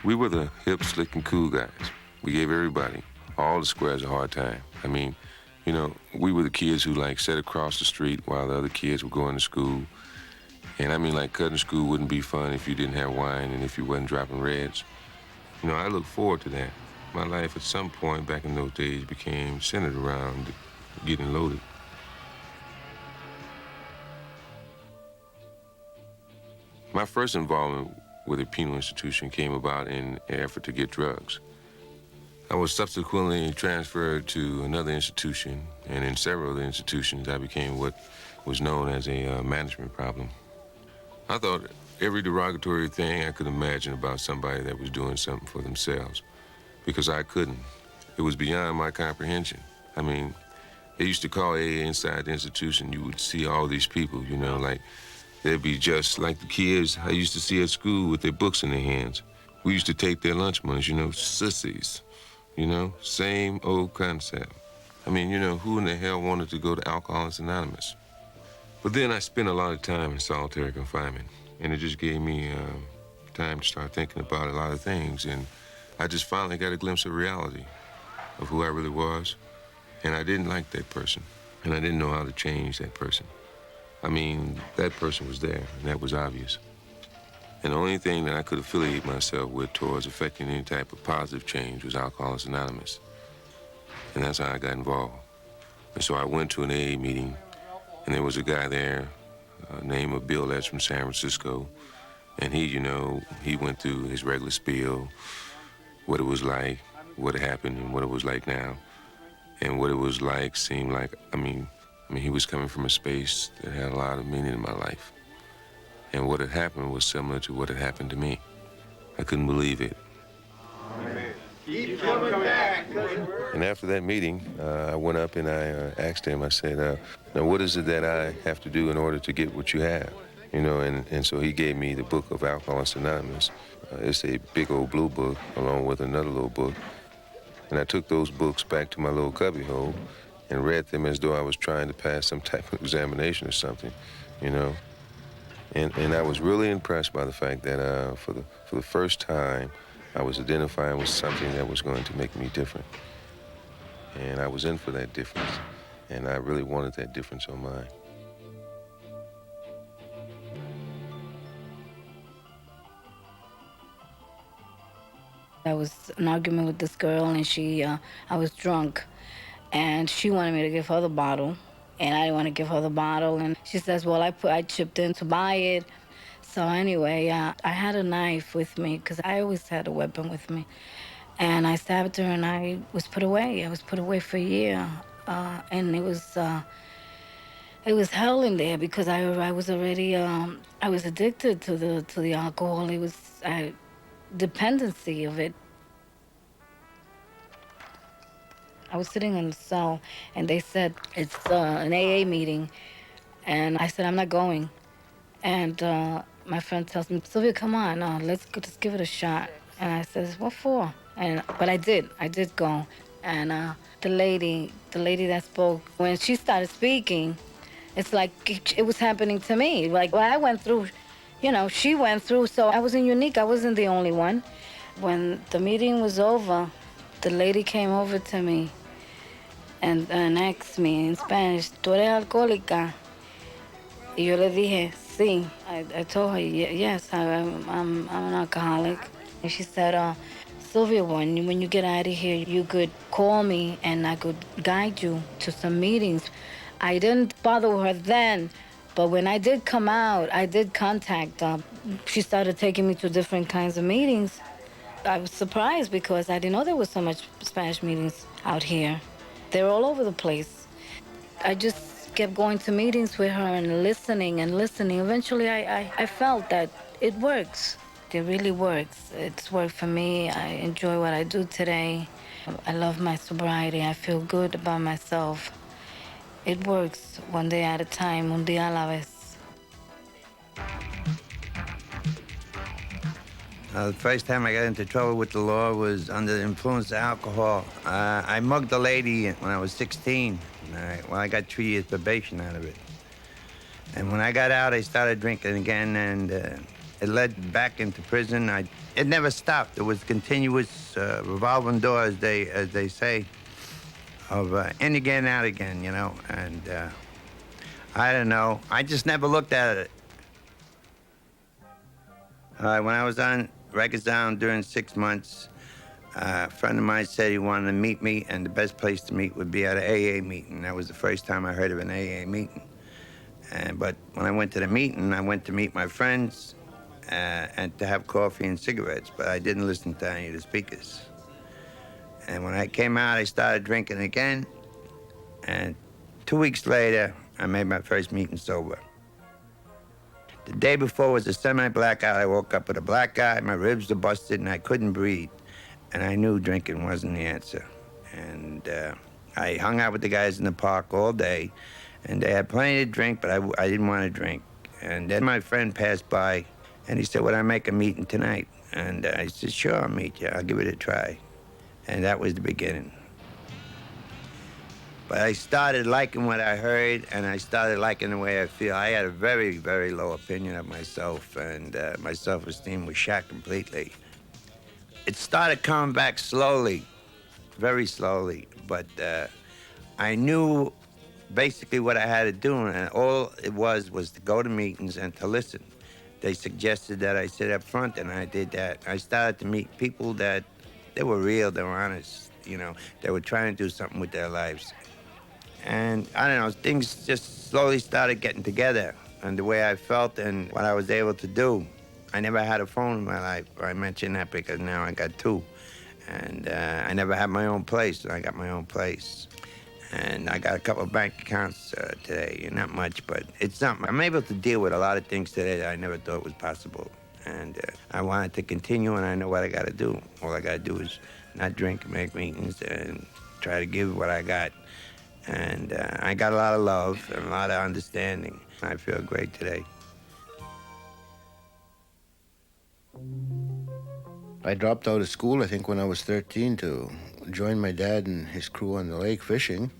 We were the hip, slick, and cool guys. We gave everybody, all the squares, a hard time. I mean, you know, we were the kids who like sat across the street while the other kids were going to school. And I mean, like, cutting school wouldn't be fun if you didn't have wine and if you wasn't dropping reds. You know, I look forward to that. My life at some point back in those days became centered around getting loaded. My first involvement with a penal institution came about in an effort to get drugs. I was subsequently transferred to another institution, and in several of the institutions, I became what was known as a management problem. I thought every derogatory thing I could imagine about somebody that was doing something for themselves, because I couldn't. It was beyond my comprehension. I mean, they used to call AA inside the institution. You would see all these people, you know, like they'd be just like the kids I used to see at school with their books in their hands. We used to take their lunch monies, you know, sissies, you know, same old concept. I mean, you know, who in the hell wanted to go to Alcoholics Anonymous? But then I spent a lot of time in solitary confinement, and it just gave me time to start thinking about a lot of things, and I just finally got a glimpse of reality, of who I really was, and I didn't like that person, and I didn't know how to change that person. I mean, that person was there, and that was obvious. And the only thing that I could affiliate myself with towards affecting any type of positive change was Alcoholics Anonymous, and that's how I got involved. And so I went to an AA meeting, and there was a guy there named Bill Letts from San Francisco, and he, you know, he went through his regular spiel, what it was like, what had happened, and what it was like now. And what it was like seemed like, I mean, he was coming from a space that had a lot of meaning in my life. And what had happened was similar to what had happened to me. I couldn't believe it. Keep coming back. And after that meeting, I went up and I asked him, I said, now what is it that I have to do in order to get what you have? You know, and so he gave me the book of Alcoholics Anonymous. It's a big old blue book along with another little book. And I took those books back to my little cubbyhole and read them as though I was trying to pass some type of examination or something, you know. And I was really impressed by the fact that for the first time, I was identifying with something that was going to make me different. And I was in for that difference. And I really wanted that difference on mine. I was in an argument with this girl, and I was drunk, and she wanted me to give her the bottle, and I didn't want to give her the bottle, and she says, well, I chipped in to buy it. So anyway, I had a knife with me, because I always had a weapon with me, and I stabbed her, and I was put away. I was put away for a year, and it was hell in there, because I was already, I was addicted to the alcohol. It was dependency of it. I was sitting in the cell, and they said, it's an AA meeting. And I said, I'm not going. And my friend tells me, Sylvia, come on, let's just give it a shot. And I said, what for? But I did go. And the lady that spoke, when she started speaking, it's like it was happening to me. Like what I went through, you know, she went through, so I wasn't unique. I wasn't the only one. When the meeting was over, the lady came over to me and asked me in Spanish, ¿Tú eres alcohólica? Y yo le dije, sí. I told her, yes, I'm an alcoholic. And she said, Sylvia, when you get out of here, you could call me and I could guide you to some meetings. I didn't bother her then, but when I did come out, I did contact her. She started taking me to different kinds of meetings. I was surprised because I didn't know there was so much Spanish meetings out here. They're all over the place. I just kept going to meetings with her and listening and listening. Eventually, I felt that it works. It really works. It's worked for me. I enjoy what I do today. I love my sobriety. I feel good about myself. It works one day at a time, un día a la vez. The first time I got into trouble with the law was under the influence of alcohol. I mugged a lady when I was 16. I got 3 years probation out of it. And when I got out, I started drinking again, and It led back into prison. It never stopped. It was continuous revolving door, as they say, of in again, out again, you know. And I don't know. I just never looked at it. When I was on Rikers Island during 6 months, a friend of mine said he wanted to meet me, and the best place to meet would be at an AA meeting. That was the first time I heard of an AA meeting. But when I went to the meeting, I went to meet my friends and to have coffee and cigarettes, but I didn't listen to any of the speakers. And when I came out, I started drinking again, and 2 weeks later, I made my first meeting sober. The day before was a semi-blackout. I woke up with a black eye, my ribs were busted, and I couldn't breathe. And I knew drinking wasn't the answer. And I hung out with the guys in the park all day, and they had plenty to drink, but I didn't want to drink. And then my friend passed by, and he said, "Would I make a meeting tonight?" And I said, "Sure, I'll meet you. I'll give it a try." And that was the beginning. But I started liking what I heard, and I started liking the way I feel. I had a very, very low opinion of myself, and my self-esteem was shot completely. It started coming back slowly, very slowly, but I knew basically what I had to do, and all it was to go to meetings and to listen. They suggested that I sit up front, and I did that. I started to meet people that they were real, they were honest, you know. They were trying to do something with their lives. And I don't know, things just slowly started getting together, and the way I felt and what I was able to do. I never had a phone in my life. I mention that because now I got two. And I never had my own place, and I got my own place. And I got a couple of bank accounts today, not much, but it's something. I'm able to deal with a lot of things today that I never thought was possible. And I wanted to continue, and I know what I got to do. All I got to do is not drink, make meetings, and try to give what I got. And I got a lot of love and a lot of understanding. I feel great today. I dropped out of school, I think, when I was 13 to join my dad and his crew on the lake fishing.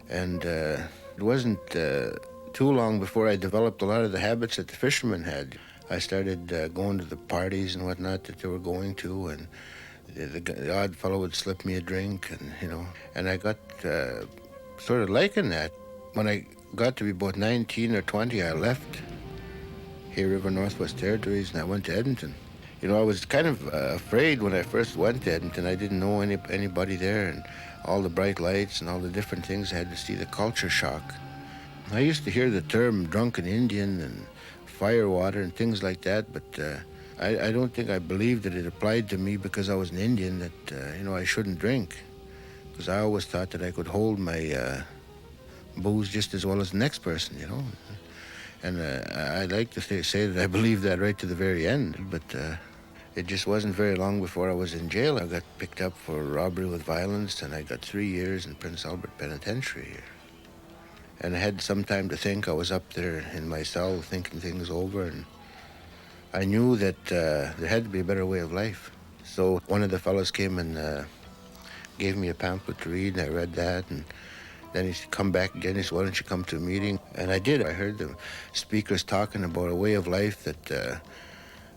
And it wasn't too long before I developed a lot of the habits that the fishermen had. I started going to the parties and whatnot that they were going to, and the odd fellow would slip me a drink, and I got sort of liking that. When I got to be about 19 or 20, I left Hay River Northwest Territories, and I went to Edmonton. I was kind of afraid when I first went to Edmonton. I didn't know anybody there, and all the bright lights and all the different things. I had to see the culture shock. I used to hear the term drunken Indian and firewater and things like that, but I don't think I believed that it applied to me because I was an Indian, that, I shouldn't drink. Because I always thought that I could hold my booze just as well as the next person, And I like to say that I believed that right to the very end, but it just wasn't very long before I was in jail. I got picked up for robbery with violence, and I got 3 years in Prince Albert Penitentiary here. And I had some time to think. I was up there in my cell thinking things over, and I knew that there had to be a better way of life. So one of the fellows came and gave me a pamphlet to read, and I read that, and then he said, "Come back again." He said, "Why don't you come to a meeting?" And I did. I heard the speakers talking about a way of life that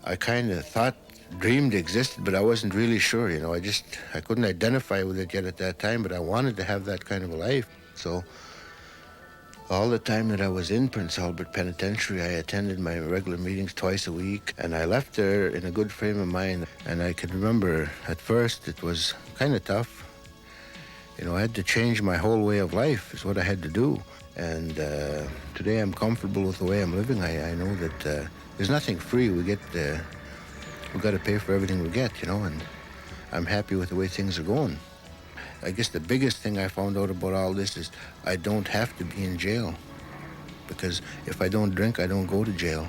I kind of dreamed existed, but I wasn't really sure, I couldn't identify with it yet at that time, but I wanted to have that kind of a life. So all the time that I was in Prince Albert Penitentiary, I attended my regular meetings twice a week, and I left there in a good frame of mind. And I can remember at first it was kind of tough. I had to change my whole way of life is what I had to do. And today I'm comfortable with the way I'm living. I know that there's nothing free. We've got to pay for everything we get, and I'm happy with the way things are going. I guess the biggest thing I found out about all this is I don't have to be in jail, because if I don't drink, I don't go to jail.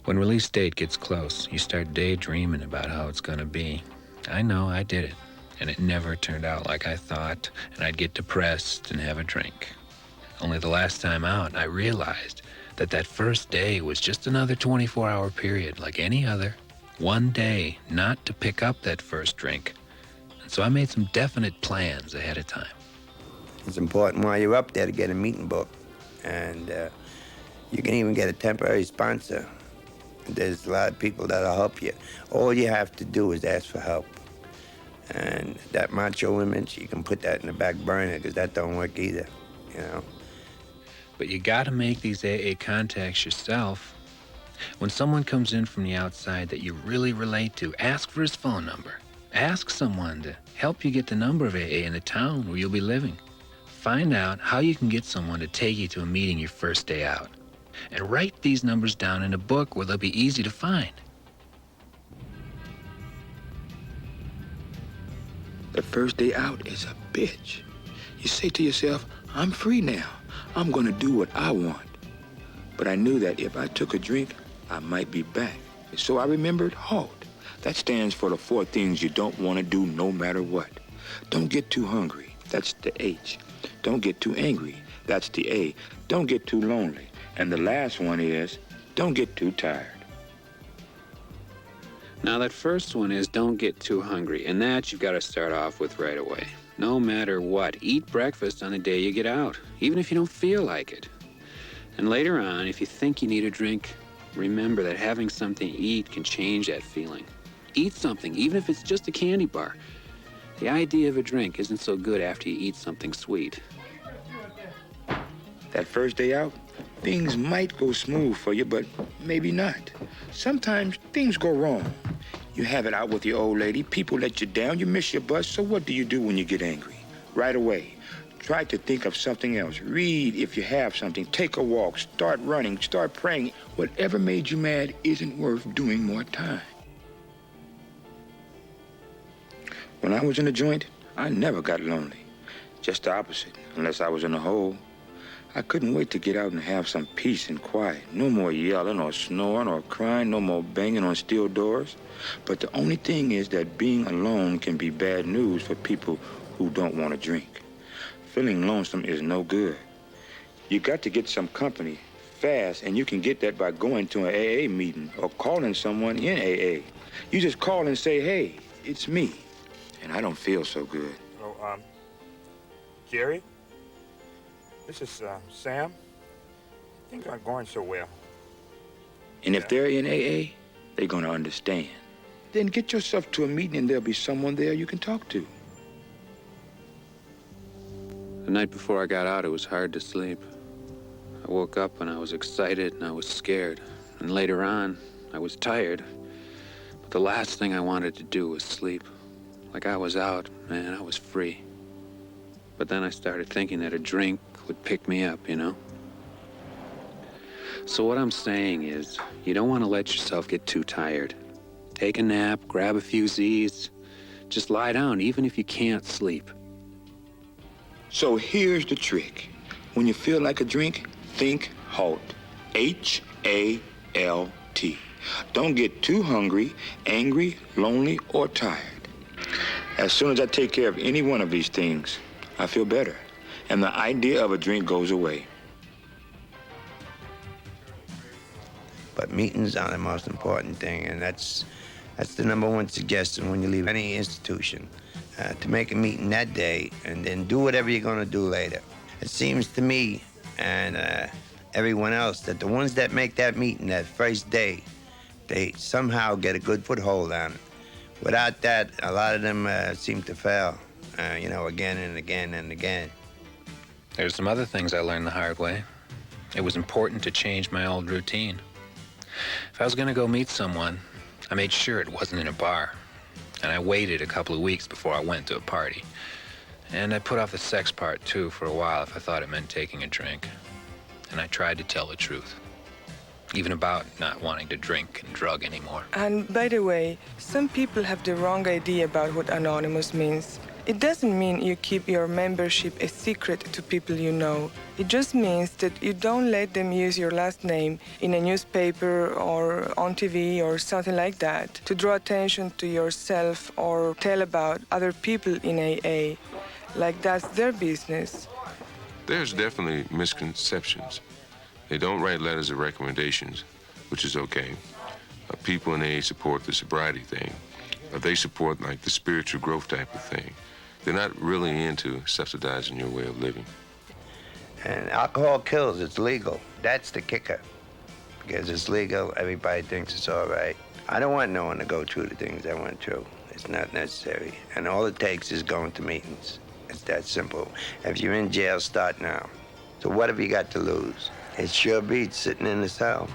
When release date gets close, you start daydreaming about how it's going to be. I know, I did it, and it never turned out like I thought, and I'd get depressed and have a drink. Only the last time out, I realized that first day was just another 24-hour period like any other. One day not to pick up that first drink. And so I made some definite plans ahead of time. It's important while you're up there to get a meeting book And you can even get a temporary sponsor. There's a lot of people that'll help you. All you have to do is ask for help. And that macho image, you can put that in the back burner because that don't work either, you know. But you gotta make these AA contacts yourself. When someone comes in from the outside that you really relate to, ask for his phone number. Ask someone to help you get the number of AA in the town where you'll be living. Find out how you can get someone to take you to a meeting your first day out. And write these numbers down in a book where they'll be easy to find. The first day out is a bitch. You say to yourself, I'm free now. I'm gonna do what I want. But I knew that if I took a drink, I might be back. So I remembered HALT. That stands for the 4 things you don't want to do no matter what. Don't get too hungry. That's the H. Don't get too angry. That's the A. Don't get too lonely. And the last one is, don't get too tired. Now that first one is don't get too hungry, and that you've got to start off with right away. No matter what, eat breakfast on the day you get out, even if you don't feel like it. And later on, if you think you need a drink, remember that having something to eat can change that feeling. Eat something, even if it's just a candy bar. The idea of a drink isn't so good after you eat something sweet. That first day out, things might go smooth for you, but maybe not. Sometimes things go wrong. You have it out with your old lady, people let you down, you miss your bus, so what do you do when you get angry? Right away, try to think of something else. Read if you have something, take a walk, start running, start praying. Whatever made you mad isn't worth doing more time. When I was in a joint, I never got lonely. Just the opposite, unless I was in a hole. I couldn't wait to get out and have some peace and quiet. No more yelling or snoring or crying, no more banging on steel doors. But the only thing is that being alone can be bad news for people who don't want to drink. Feeling lonesome is no good. You got to get some company fast, and you can get that by going to an AA meeting or calling someone in AA. You just call and say, hey, it's me, and I don't feel so good. Hello, Jerry? This is Sam. Things aren't going so well. And if they're in AA, they're gonna understand. Then get yourself to a meeting and there'll be someone there you can talk to. The night before I got out, it was hard to sleep. I woke up and I was excited and I was scared. And later on, I was tired. But the last thing I wanted to do was sleep. Like I was out, man, I was free. But then I started thinking that a drink would pick me up, you know? So what I'm saying is, you don't want to let yourself get too tired. Take a nap, grab a few Z's. Just lie down, even if you can't sleep. So here's the trick. When you feel like a drink, think HALT. H-A-L-T. Don't get too hungry, angry, lonely, or tired. As soon as I take care of any one of these things, I feel better, and the idea of a drink goes away. But meetings are the most important thing, and that's the #1 suggestion when you leave any institution, to make a meeting that day and then do whatever you're going to do later. It seems to me and everyone else that the ones that make that meeting that first day, they somehow get a good foothold on it. Without that, a lot of them seem to fail, again and again and again. There's some other things I learned the hard way. It was important to change my old routine. If I was going to go meet someone, I made sure it wasn't in a bar. And I waited a couple of weeks before I went to a party. And I put off the sex part, too, for a while if I thought it meant taking a drink. And I tried to tell the truth, even about not wanting to drink and drug anymore. And by the way, some people have the wrong idea about what anonymous means. It doesn't mean you keep your membership a secret to people you know. It just means that you don't let them use your last name in a newspaper or on TV or something like that to draw attention to yourself or tell about other people in AA. Like that's their business. There's definitely misconceptions. They don't write letters of recommendations, which is okay. People in AA support the sobriety thing. They support like the spiritual growth type of thing. They're not really into subsidizing your way of living. And alcohol kills, it's legal. That's the kicker. Because it's legal, everybody thinks it's all right. I don't want no one to go through the things I went through. It's not necessary. And all it takes is going to meetings. It's that simple. If you're in jail, start now. So what have you got to lose? It sure beats sitting in the cell.